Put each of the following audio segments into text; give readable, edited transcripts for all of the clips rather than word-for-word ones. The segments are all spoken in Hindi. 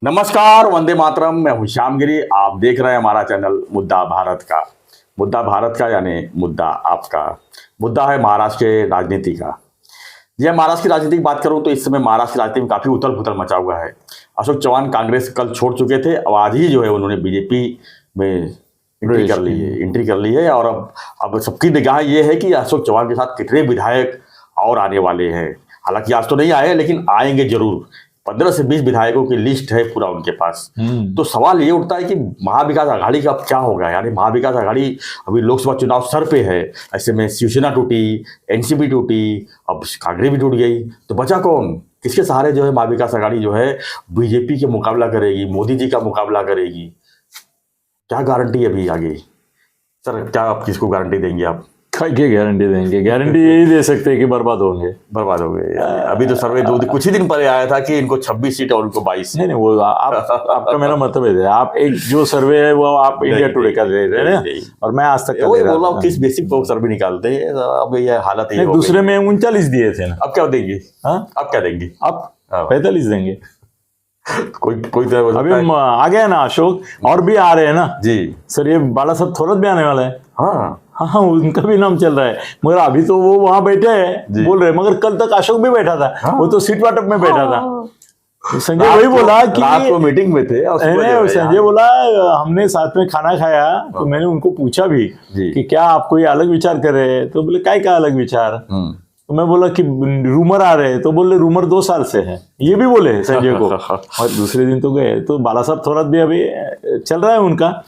नमस्कार, वंदे मातरम। मैं हूं श्यामगिरी। आप देख रहे हैं हमारा चैनल मुद्दा भारत का। मुद्दा भारत का यानी मुद्दा आपका। मुद्दा है महाराष्ट्र के राजनीति का। जी हाँ, महाराष्ट्र की राजनीति की बात करूं तो इस समय महाराष्ट्र की राजनीति में काफी उथल पुथल मचा हुआ है। अशोक चौहान कांग्रेस कल छोड़ चुके थे, अब आज ही जो है उन्होंने बीजेपी में एंट्री कर ली है। और अब सबकी निगाह ये है कि अशोक चौहान के साथ कितने विधायक और आने वाले हैं। हालांकि आज तो नहीं आए, लेकिन आएंगे जरूर। 15 से 20 विधायकों की लिस्ट है पूरा उनके पास। तो सवाल ये उठता है कि महाविकास आघाड़ी का अब क्या होगा। यानी महाविकास आघाड़ी अभी लोकसभा चुनाव सर पे है, ऐसे में शिवसेना टूटी, एनसीपी टूटी, अब कांग्रेस भी टूट गई, तो बचा कौन? किसके सहारे जो है महाविकास आघाड़ी जो है बीजेपी के मुकाबला करेगी, मोदी जी का मुकाबला करेगी? क्या गारंटी है अभी आगे? सर, क्या आप किसको गारंटी देंगे? आप क्या गारंटी देंगे? गारंटी यही दे सकते हैं कि बर्बाद होंगे। बर्बाद हो गए। अभी तो सर्वे कुछ ही दिन पहले आया था कि इनको 26 सीट और उनको 22। नहीं, वो आपका मेरा मतलब है, आप एक जो सर्वे है वो आप इंडिया टुडे का दे रहे हैं ना, और मैं आज तक बोल रहा हूँ किस बेसिक पर सर्वे निकालते हैं। अब ये हालत है। दूसरे में 39 दिए थे ना। अब क्या देंगे? हाँ, अब क्या देंगे? अब 45 देंगे। कोई अभी आ गया ना अशोक, और भी आ रहे हैं ना जी। सर, ये बाला साहब थोरत भी आने वाला है। हाँ हाँ, उनका भी नाम चल रहा है, मगर अभी तो वो वहां बैठे हैं बोल रहे हैं, मगर कल तक अशोक भी बैठा था। हाँ? वो तो सीट वाटप में बैठा था। संजय वही बोला कि रात को मीटिंग में थे। संजय बोला हमने साथ में खाना खाया, तो मैंने उनको पूछा भी कि क्या आप कोई अलग विचार कर रहे हैं? तो बोले काय का अलग विचार? तो मैं बोला कि रूमर आ रहे हैं, तो बोले रूमर 2 साल से है, ये भी बोले संजय को। और दूसरे दिन तो गए, तो बाला साहब थोड़ा भी अभी चल रहा है उनका।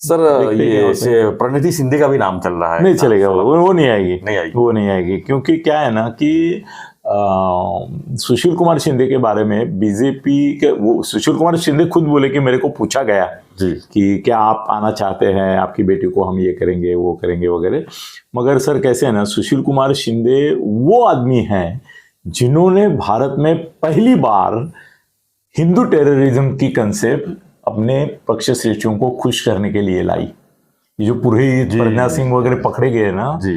सर, ये प्रणीति शिंदे का भी नाम चल रहा है। नहीं चलेगा, वो नहीं आएगी, वो नहीं आएगी। क्योंकि क्या है ना कि सुशील कुमार शिंदे के बारे में बीजेपी के, वो सुशील कुमार शिंदे खुद बोले कि मेरे को पूछा गया जी कि क्या आप आना चाहते हैं, आपकी बेटी को हम ये करेंगे वो करेंगे वगैरह। मगर सर कैसे है ना, सुशील कुमार शिंदे वो आदमी हैं जिन्होंने भारत में पहली बार हिंदू टेररिज्म की कंसेप्ट अपने पक्ष श्रेष्ठियों को खुश करने के लिए लाई। ये जो पुरोहित प्रज्ञा सिंह वगैरह पकड़े गए ना जी,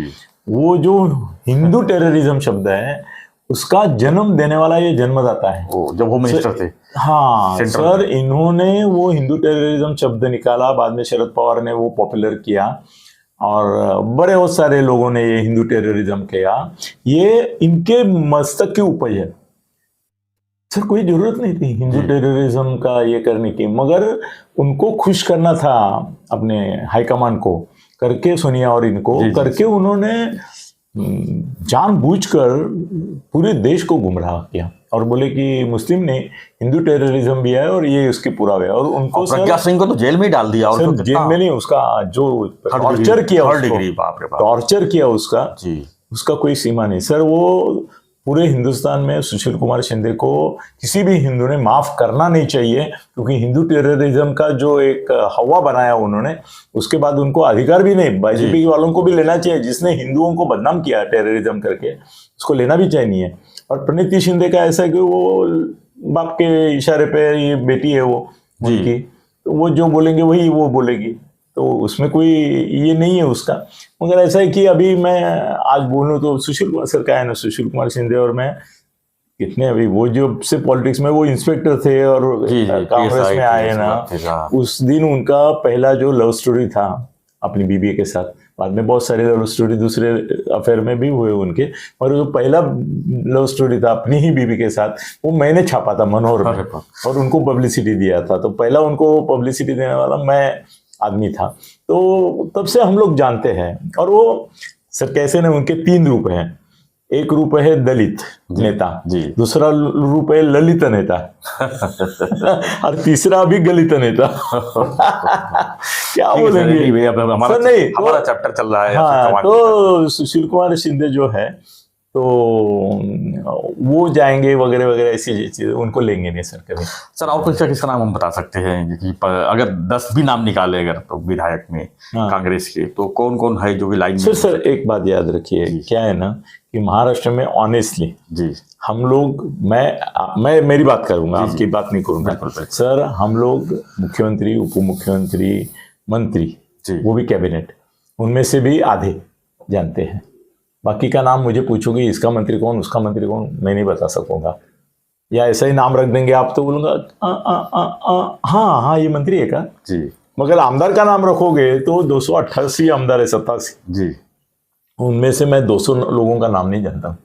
वो जो हिंदू टेररिज्म शब्द है उसका जन्म देने वाला ये जन्मदाता है। जब होम मिनिस्टर थे। हाँ सर, इन्होंने वो हिंदू टेररिज्म शब्द निकाला, बाद में शरद पवार ने वो पॉपुलर किया, और बड़े बहुत सारे लोगों ने ये हिंदू टेररिज्म किया। ये इनके मस्तक की उपज है सर। कोई जरूरत नहीं थी हिंदू टेररिज्म का ये करने की, मगर उनको खुश करना था अपने हाईकमान को करके, सोनिया और इनको करके उन्होंने जानबूझकर पूरे देश को गुमराह किया और बोले कि मुस्लिम ने हिंदू टेररिज्म भी है और ये उसके पुरावे है। और उनको प्रज्ञा सिंह को तो जेल में डाल दिया। और जेल में नहीं, उसका जो टॉर्चर किया उसका कोई सीमा नहीं सर। वो पूरे हिंदुस्तान में सुशील कुमार शिंदे को किसी भी हिंदू ने माफ करना नहीं चाहिए, क्योंकि हिंदू टेररिज्म का जो एक हवा बनाया उन्होंने, उसके बाद उनको अधिकार भी नहीं, बीजेपी वालों को भी लेना चाहिए। जिसने हिंदुओं को बदनाम किया टेररिज्म करके, उसको लेना भी चाहिए। और प्रणीति शिंदे का ऐसा है कि वो बाप के इशारे पे, ये बेटी है वो उनकी, तो वो जो बोलेंगे वही वो बोलेगी, तो उसमें कोई ये नहीं है उसका। मगर ऐसा है कि अभी मैं आज बोलूँ तो सुशील कुमार सर का है ना, सुशील कुमार शिंदे और मैं कितने, अभी वो जो से पॉलिटिक्स में वो इंस्पेक्टर थे और कांग्रेस में आए ना, उस दिन उनका पहला जो लव स्टोरी था अपनी बीबी के साथ, बाद में बहुत सारे लव स्टोरी दूसरे अफेयर में भी हुए उनके, और जो पहला लव स्टोरी था अपनी ही बीबी के साथ, वो मैंने छापा था मनोहर में और उनको पब्लिसिटी दिया था। तो पहला उनको पब्लिसिटी देने वाला मैं आदमी था। तो तब से हम लोग जानते हैं। और वो सर कैसे ना, उनके 3 रूप हैं। एक रूप है दलित नेता जी, दूसरा रूप है ललित नेता और तीसरा भी गलित नेता। क्या बोलेंगे? हमारा चैप्टर चल रहा है। हाँ, तो सुशील कुमार शिंदे जो है तो वो जाएंगे वगैरह वगैरह, ऐसी चीजें उनको लेंगे नहीं सर कभी। सर और कुछ किसका नाम हम बता सकते हैं कि अगर 10 भी नाम निकाले अगर तो विधायक में कांग्रेस के, तो कौन कौन है जो भी लाइन में? सर एक बात याद रखिए, क्या है ना कि महाराष्ट्र में ऑनेस्टली जी हम लोग, मैं मेरी बात करूंगा, आपकी बात नहीं करूंगा सर। हम लोग मुख्यमंत्री, उप मुख्यमंत्री, मंत्री, वो भी कैबिनेट, उनमें से भी आधे जानते हैं। बाकी का नाम मुझे पूछोगे इसका मंत्री कौन, उसका मंत्री कौन, मैं नहीं बता सकूंगा। या ऐसा ही नाम रख देंगे आप तो बोलूंगा हाँ हाँ ये मंत्री है का जी। मगर आमदार का नाम रखोगे तो 288 आमदार है, 87 जी। उनमें से मैं 200 लोगों का नाम नहीं जानता,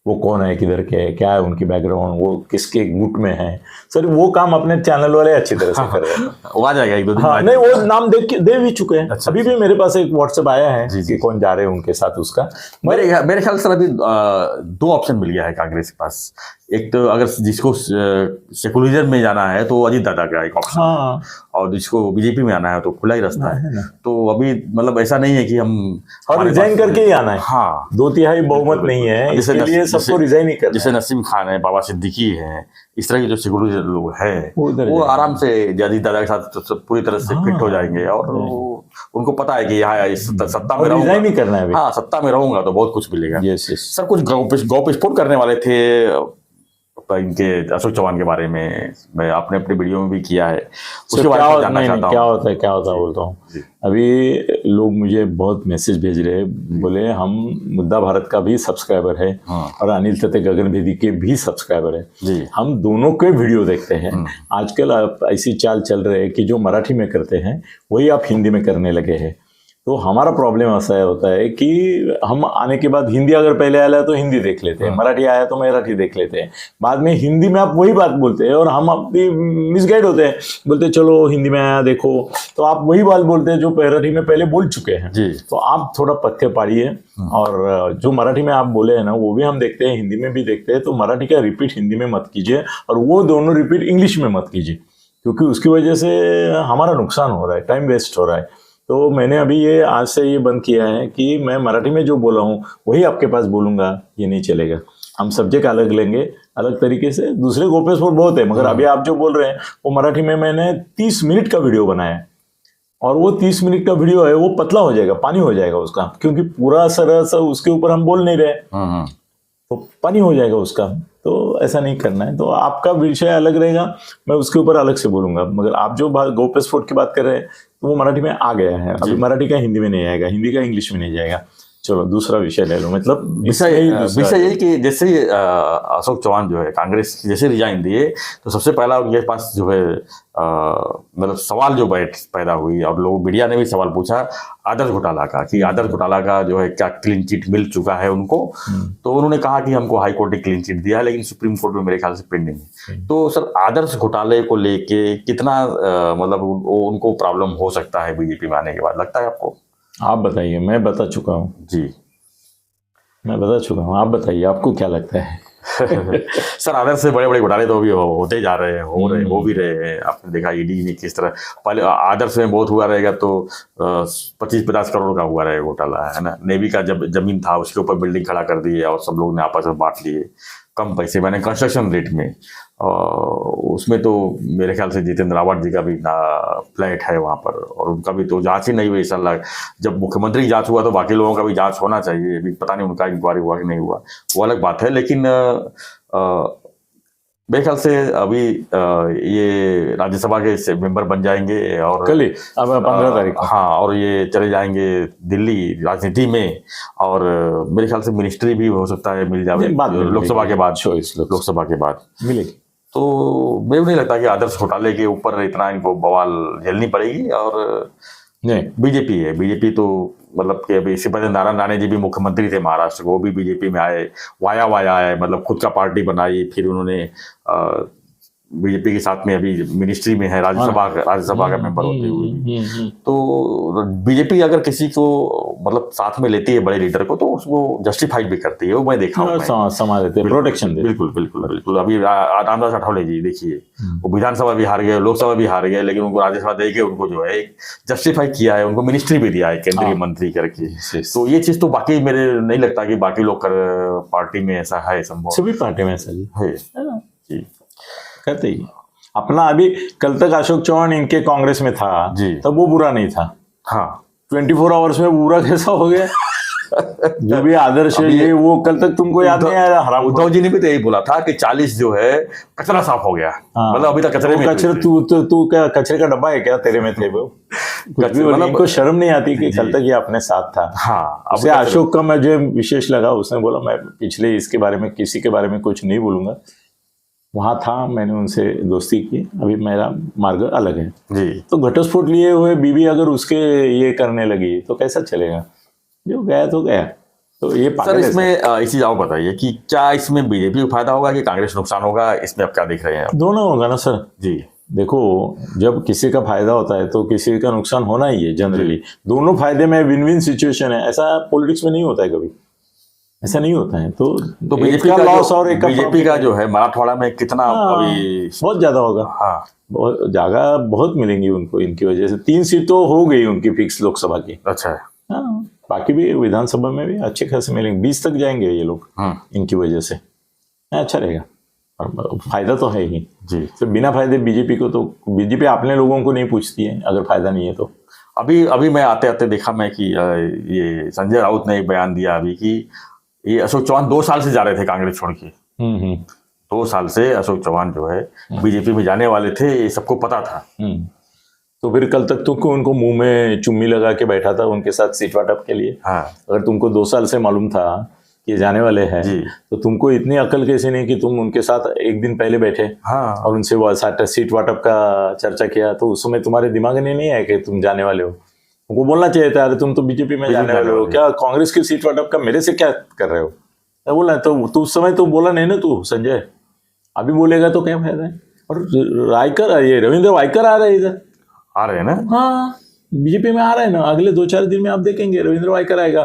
वो कौन है, किधर के है, क्या है उनकी बैकग्राउंड, वो किसके गुट में है। सर वो काम अपने चैनल वाले अच्छी तरह से कर रहे हैं। वो आ जाएगा 1-2 दिन हाँ, में। नहीं वो नाम दे भी चुके हैं। अच्छा, अभी भी मेरे पास एक व्हाट्सएप आया है जी, जी। कि कौन जा रहे हैं उनके साथ उसका। मेरे ख्याल से अभी 2 ऑप्शन मिल गया है कांग्रेस के पास। एक तो अगर जिसको सेकुलरिज्म में जाना है तो अजीत दादा का एक ऑप्शन, हाँ, और जिसको बीजेपी में आना है तो खुला ही रास्ता है। तो अभी मतलब ऐसा नहीं है कि हम और रिजाइन करके ही आना है। हाँ, 2/3 बहुमत नहीं है, इसके लिए सबको रिजाइन ही करना है। जैसे नसीम खान है, बाबा सिद्दीकी है, इस तरह के जो सेकुलर लोग हैं वो आराम से अजीत दादा के साथ पूरी तरह से फिट हो जाएंगे, और उनको पता है कि यहाँ सत्ता में रहूंगा, रिजाइन ही करना है। हाँ सत्ता में रहूंगा तो बहुत कुछ मिलेगा। सर कुछ गौपेशपोट करने वाले थे इनके अशोक चौहान के बारे में, मैं आपने अपने वीडियो में भी किया है, उसके बारे में जानना चाहता हूँ। क्या होता है बोलता हूँ। अभी लोग मुझे बहुत मैसेज भेज रहे हैं, बोले हम मुद्दा भारत का भी सब्सक्राइबर है और अनिल तते गगन बेदी के भी सब्सक्राइबर है, हम दोनों के वीडियो देखते हैं। आजकल आप ऐसी चाल चल रही है कि जो मराठी में करते हैं वही आप हिंदी में करने लगे हैं। तो हमारा प्रॉब्लम ऐसा होता है कि हम आने के बाद हिंदी अगर पहले आया तो हिंदी देख लेते हैं, मराठी आया तो मराठी देख लेते हैं, बाद में हिंदी में आप वही बात बोलते हैं और हम अपनी मिसगाइड होते हैं, बोलते चलो हिंदी में आया देखो, तो आप वही बात बोलते हैं जो मराठी में पहले बोल चुके हैं। तो आप थोड़ा पत्ते पाड़िए, और जो मराठी में आप बोले हैं ना वो भी हम देखते हैं, हिंदी में भी देखते हैं, तो मराठी का रिपीट हिंदी में मत कीजिए और वो दोनों रिपीट इंग्लिश में मत कीजिए, क्योंकि उसकी वजह से हमारा नुकसान हो रहा है, टाइम वेस्ट हो रहा है। तो मैंने अभी ये आज से ये बंद किया है कि मैं मराठी में जो बोला हूँ वही आपके पास बोलूँगा, ये नहीं चलेगा। हम सब्जेक्ट अलग लेंगे, अलग तरीके से। दूसरे गोपेशपोट बहुत है, मगर अभी आप जो बोल रहे हैं वो मराठी में मैंने 30 मिनट का वीडियो बनाया, और वो 30 मिनट का वीडियो है वो पतला हो जाएगा, पानी हो जाएगा उसका, क्योंकि पूरा सरस उसके ऊपर हम बोल नहीं रहे, तो पानी हो जाएगा उसका। तो ऐसा नहीं करना है। तो आपका विषय अलग रहेगा, मैं उसके ऊपर अलग से बोलूंगा। मगर आप जो गोपेशपोट की बात कर रहे हैं तो वो मराठी में आ गया है, अभी मराठी का हिंदी में नहीं आएगा, हिंदी का इंग्लिश में नहीं जाएगा। चलो दूसरा विषय ले लो। मतलब विषय यही कि जैसे अशोक चौहान जो है कांग्रेस जैसे रिजाइन दिए तो सबसे पहला उनके पास जो है मतलब सवाल जो पैदा हुई, और लोग मीडिया ने भी सवाल पूछा आदर्श घोटाला का, कि आदर्श घोटाला का जो है क्या क्लीन चिट मिल चुका है उनको। तो उन्होंने कहा कि हमको हाई कोर्ट ने क्लीन चिट दिया है, लेकिन सुप्रीम कोर्ट में मेरे ख्याल से पेंडिंग है। तो सर आदर्श घोटाले को लेके कितना मतलब उनको प्रॉब्लम हो सकता है बीजेपी में आने के बाद, लगता है आपको? आप बताइए। मैं बता चुका हूँ जी, मैं बता चुका हूँ, आप बताइए आपको क्या लगता है? सर आदर्श से बड़े बड़े घोटाले तो अभी होते जा रहे हैं, हो भी रहे हैं। आपने देखा ईडी ने किस तरह, पहले आदर्श में बहुत हुआ रहेगा तो 25-50 करोड़ का हुआ रहेगा घोटाला, है ना। नेवी का जब जमीन था उसके ऊपर बिल्डिंग खड़ा कर दिए और सब लोग ने आपस में बांट लिए कम पैसे, मैंने कंस्ट्रक्शन रेट में। उसमें तो मेरे ख्याल से जितेंद्र रावत जी का भी फ्लैट है वहाँ पर, और उनका भी तो जांच ही नहीं हुई इंशाल्लाह। जब मुख्यमंत्री की जांच हुआ तो बाकी लोगों का भी जांच होना चाहिए, अभी पता नहीं उनका इंक्वायरी हुआ कि नहीं हुआ, वो अलग बात है। लेकिन मेरे ख्याल से अभी ये राज्यसभा के मेंबर बन जाएंगे, और कल ही अब 15 तारीख को। हाँ, और ये चले जाएंगे दिल्ली राजनीति में, और मेरे ख्याल से मिनिस्ट्री भी हो सकता है मिल जाए लोकसभा के बाद, लोकसभा के बाद मिलेगी। तो मुझे नहीं लगता कि आदर्श घोटाले के ऊपर इतना इनको बवाल झेलनी पड़ेगी। और नहीं, बीजेपी तो मतलब कि अभी इससे पहले नारायण राणे जी भी मुख्यमंत्री थे महाराष्ट्र, वो भी बीजेपी में आए, वाया आए, मतलब खुद का पार्टी बनाई, फिर उन्होंने बीजेपी के साथ में अभी मिनिस्ट्री में है, राज्यसभा का मेंबर होते हुए। तो बीजेपी अगर किसी को मतलब साथ में लेती है बड़े लीडर को तो उसको जस्टिफाइड भी करती है, वो मैं देखा हूँ, समाज देते, प्रोटेक्शन देते। बिल्कुल। अभी रामदास अठावले जी देखिए, वो विधानसभा भी हार गए, लोकसभा भी हार गए, लेकिन उनको राज्यसभा दे के उनको जो है एक जस्टिफाई किया है, उनको मिनिस्ट्री भी दिया है केंद्रीय मंत्री करके। तो ये चीज तो बाकी मेरे नहीं लगता कि बाकी लोग पार्टी में ऐसा है संभव, सभी पार्टी में ऐसा है जी, करते ही। अपना अभी कल तक अशोक चौहान इनके कांग्रेस में था जी, तब वो बुरा नहीं था। हाँ, 24 आवर्स में बुरा कैसा हो गया? जो भी आदर्श है ये, वो कल तक तुमको याद नहीं आया? हराम। उद्धव जी ने भी तो यही बोला था कि 40 जो है कचरा साफ हो गया, मतलब अभी तक कचरे में। तू क्या कचरे का डब्बा है क्या तेरे में थे वो? मतलब इनको शर्म नहीं आती कि कल तक ये अपने साथ था। हाँ, उसे अशोक का मुझे विशेष लगा, उसने बोला मैं पिछले इसके बारे में किसी के बारे में कुछ नहीं बोलूंगा, वहां था, मैंने उनसे दोस्ती की, अभी मेरा मार्ग अलग है। जी। तो घटस्फोट लिए हुए बीवी अगर उसके ये करने लगी तो कैसा चलेगा? जो गया तो गया। तो ये सर पागल है इसमें इस चीज आप बताइए कि क्या इसमें बीजेपी को फायदा होगा कि कांग्रेस को नुकसान होगा, इसमें आप क्या देख रहे हैं आप? दोनों होगा ना सर। जी। देखो, जब किसी का फायदा होता है तो किसी का नुकसान होना ही है जनरली। दोनों फायदे में विन विन सिचुएशन है, ऐसा पॉलिटिक्स में नहीं होता है कभी, ऐसा नहीं होता है। तो बीजेपी का लॉस और बीजेपी का जो है मराठवाड़ा में कितना अभी बहुत ज्यादा होगा। हाँ, बहुत जगह बहुत मिलेंगी उनको इनकी वजह से। 3 सीट तो हो गई उनकी फिक्स लोकसभा की। अच्छा है। हाँ, बाकी भी विधानसभा में भी अच्छे खासे मिलेंगे, 20 तक जाएंगे ये लोग इनकी वजह से। अच्छा रहेगा, और फायदा तो है ही जी। तो बिना फायदे बीजेपी को, तो बीजेपी अपने लोगों को नहीं पूछती है अगर फायदा नहीं है तो। अभी मैं आते आते देखा मैं कि ये संजय राउत ने एक बयान दिया अभी कि ये अशोक चौहान 2 साल से जा रहे थे कांग्रेस छोड़ के। 2 साल से अशोक चौहान जो है बीजेपी में जाने वाले थे, ये सबको पता था। तो फिर कल तक तुमको उनको मुंह में चुम्मी लगा के बैठा था उनके साथ सीट वाटप के लिए। हाँ। अगर तुमको 2 साल से मालूम था कि जाने वाले हैं तो तुमको इतनी अकल कैसे नहीं कि तुम उनके साथ एक दिन पहले बैठे। हाँ। और उनसे वो सीट वाटप का चर्चा किया, तो उस समय तुम्हारे दिमाग में नहीं आया कि तुम जाने वाले हो? उनको बोलना चाहिए था, अरे तुम तो बीजेपी में जाने वाले हो, क्या कांग्रेस की सीट वाटप का मेरे से क्या कर रहे हो? बोला तो उस समय तो बोला नहीं ना तू संजय, अभी बोलेगा तो क्या फायदा है? और रायकर, ये रविंद्र वायकर आ रहे इधर, आ रहे हैं ना? हाँ, बीजेपी में आ रहे हैं ना। अगले 2-4 दिन में आप देखेंगे रविंद्र वायकर आएगा।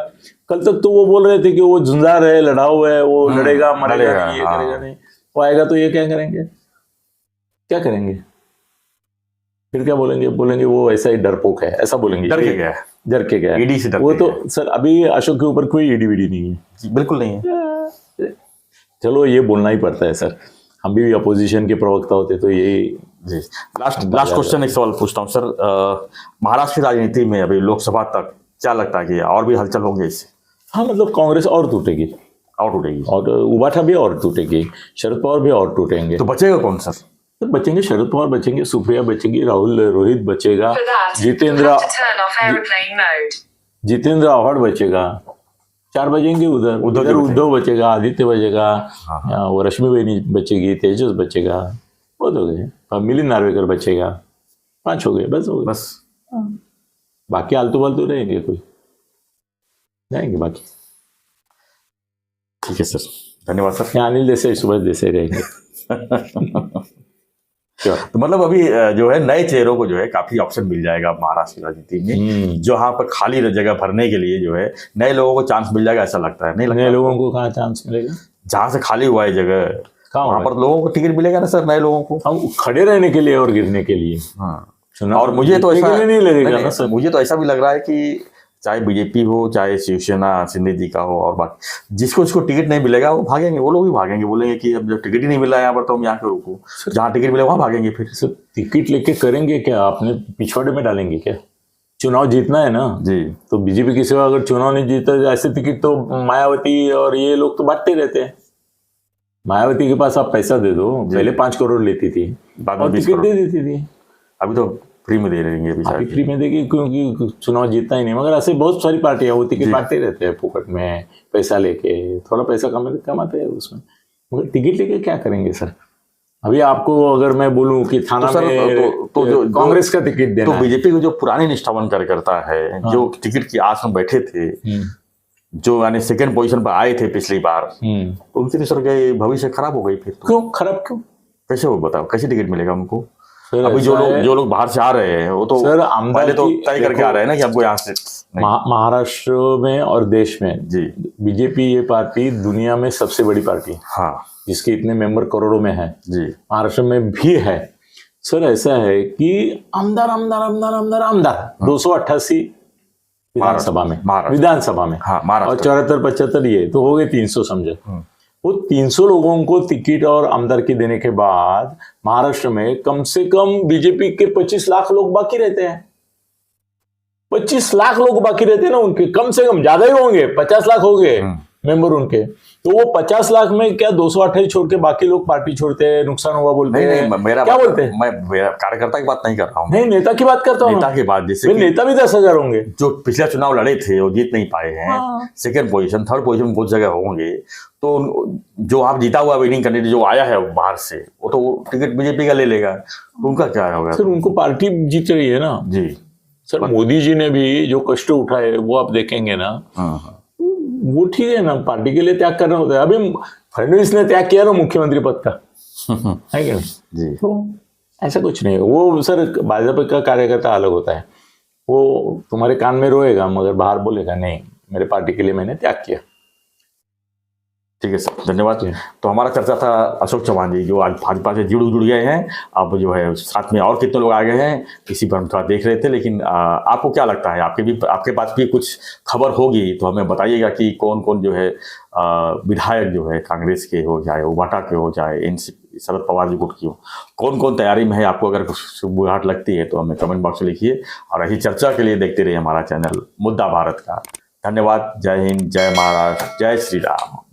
कल तक तो वो बोल रहे थे कि वो झुंझार है, लड़ाऊ है, वो लड़ेगा मरेगा नहीं, ये करेगा नहीं। वो आएगा तो ये क्या करेंगे? क्या करेंगे? फिर क्या बोलेंगे? बोलेंगे वो ऐसा ही डरपोक है, ऐसा बोलेंगे। डर के गया, डर के गया ईडी से डर वो के तो गया। सर अभी अशोक के ऊपर कोई ईडी वीडी नहीं है, बिल्कुल नहीं है। चलो ये बोलना ही पड़ता है सर, हम भी अपोजिशन के प्रवक्ता होते तो यही। जी। लास्ट क्वेश्चन, एक सवाल पूछता हूँ सर, महाराष्ट्र की राजनीति में अभी लोकसभा तक क्या लगता है कि और भी हलचल होंगे इससे? हाँ, मतलब कांग्रेस और टूटेगी, और उबाठा भी और टूटेगी, शरद पवार भी और टूटेंगे। तो बचेगा कौन सर? तो बचेंगे शरद पवार, बचेंगे सुप्रिया, बचेंगी रोहित बचेगा, जितेंद्र आव्हाड बचेगा, 4 बचेंगे उधर उद्धव बचेगा, आदित्य बचेगा, वो रश्मि बेनी बचेगी, तेजस बचेगा, बहुत हो गए। मिलिंद नार्वेकर बचेगा, 5 हो गए, बस हो गए। बस बाकी आलतू फालतू रहेंगे, कोई जाएंगे बाकी। ठीक है सर, धन्यवाद सर। अनिल देसाई, सुभाष देसाई रहेंगे। तो मतलब अभी जो है नए चेहरों को जो है काफी ऑप्शन मिल जाएगा महाराष्ट्र की राजनीति में, जहां पर खाली जगह भरने के लिए जो है नए लोगों को चांस मिल जाएगा, ऐसा लगता है? नहीं लगता? नए लोगों को कहाँ चांस मिलेगा? जहां से खाली हुआ है जगह, वहां पर लोगों को टिकट मिलेगा ना सर, नए लोगों को। हम खड़े रहने के लिए और गिरने के लिए। हाँ। और मुझे तो ऐसा नहीं लगेगा ना सर, मुझे तो ऐसा भी लग रहा है कि चाहे बीजेपी हो, चाहे शिवसेना शिंदे जी का हो, और बाकी जिसको टिकट नहीं मिलेगा वो भागेंगे, वो लोग भी भागेंगे, बोलेंगे कि अब जब टिकट ही नहीं मिला यहाँ पर तो हम यहाँ क्यों रुको, जहाँ टिकट मिले वहां भागेंगे। फिर सर टिकट लेके करेंगे क्या? आपने पिछवाड़े में डालेंगे क्या? चुनाव जीतना है ना जी, तो बीजेपी की सेवा, अगर चुनाव नहीं जीता ऐसे टिकट तो मायावती और ये लोग तो बांटते रहते हैं। मायावती के पास आप पैसा दे दो, पहले 5 करोड़ लेती थी, और टिकट दे देती थी, अभी तो फ्री में दे रहेंगे। अभी फ्री में देगी क्योंकि चुनाव जीतता ही नहीं। मगर ऐसे बहुत सारी पार्टियां वो टिकट बांटते रहते हैं फुकट में, पैसा लेके, थोड़ा पैसा कमाते हैं उसमें, मगर टिकट लेके क्या करेंगे सर? अभी आपको अगर मैं बोलूं कि थाना में तो जो कांग्रेस का टिकट देना, तो बीजेपी को जो पुरानी निष्ठावान कार्यकर्ता है, जो टिकट की आस में बैठे थे, जो यानी सेकंड पोजीशन पर आए थे पिछली बार, उनकी तो सर भविष्य खराब हो गई। फिर क्यों खराब? क्यों? कैसे वो बताओ, कैसे टिकट मिलेगा उनको? अभी जो लोग बाहर से आ रहे हैं वो तो सर पहले तो तय करके आ रहे हैं ना कि आपको यहाँ से। महाराष्ट्र में और देश में जी बीजेपी ये पार्टी दुनिया में सबसे बड़ी पार्टी, हाँ, जिसके इतने मेंबर करोड़ों में है जी, महाराष्ट्र में भी है सर। ऐसा है कि आमदार 288 विधानसभा में, हाँ, और 74-75 ये तो हो गए 300 समझो। वो 300 लोगों को टिकट और आमदारकी देने के बाद महाराष्ट्र में कम से कम बीजेपी के 25 लाख लोग बाकी रहते हैं। 25 लाख लोग बाकी रहते हैं ना उनके, कम से कम, ज्यादा ही होंगे, 50 लाख हो गए मेंबर उनके। तो वो 50 लाख में क्या 228 छोड़ के बाकी लोग पार्टी छोड़ते हैं, नुकसान हुआ बोलते नहीं हैं? नहीं, मेरा क्या बोलते हैं? मैं मेरा कार्यकर्ता की बात नहीं कर रहा हूँ, नहीं, नेता की बात करता हूँ। नेता की बात, जैसे भाई, नेता भी 10,000 होंगे जो पिछला चुनाव लड़े थे वो जीत नहीं पाए हैं, हाँ। सेकंड पोजीशन, थर्ड पोजीशन बहुत जगह होंगे, तो जो आप जीता हुआ विनिंग कैंडिडेट जो आया है बाहर से, वो तो टिकट बीजेपी का ले लेगा, तो उनका क्या होगा? सर उनको पार्टी जीत रही है ना जी सर। मोदी जी ने भी जो कष्ट उठाए वो आप देखेंगे ना, हाँ, वो ठीक है ना, पार्टी के लिए त्याग करना होता है। अभी फडणवीस ने त्याग किया ना मुख्यमंत्री पद का, है क्या? जी तो ऐसा कुछ नहीं है। वो सर भाजपा का कार्यकर्ता अलग होता है, वो तुम्हारे कान में रोएगा मगर बाहर बोलेगा नहीं मेरे पार्टी के लिए मैंने त्याग किया। ठीक है सर, धन्यवाद। तो हमारा चर्चा था अशोक चौहान जी, जो आज भाजपा से जुड़ गए हैं। अब जो है साथ में और कितने लोग आ गए हैं इसी पर हम थोड़ा देख रहे थे, लेकिन आपको क्या लगता है, आपके पास भी कुछ खबर होगी तो हमें बताइएगा कि कौन कौन जो है विधायक जो है कांग्रेस के हो, चाहे उबाटा के हो, चाहे एनसीपी शरद पवार जी गुट की हो, कौन कौन तैयारी में है। आपको अगर कुछ बुराहट लगती है तो हमें कमेंट बॉक्स में लिखिए, और ऐसी चर्चा के लिए देखते रहिए हमारा चैनल मुद्दा भारत का। धन्यवाद। जय हिंद, जय महाराष्ट्र, जय श्री राम।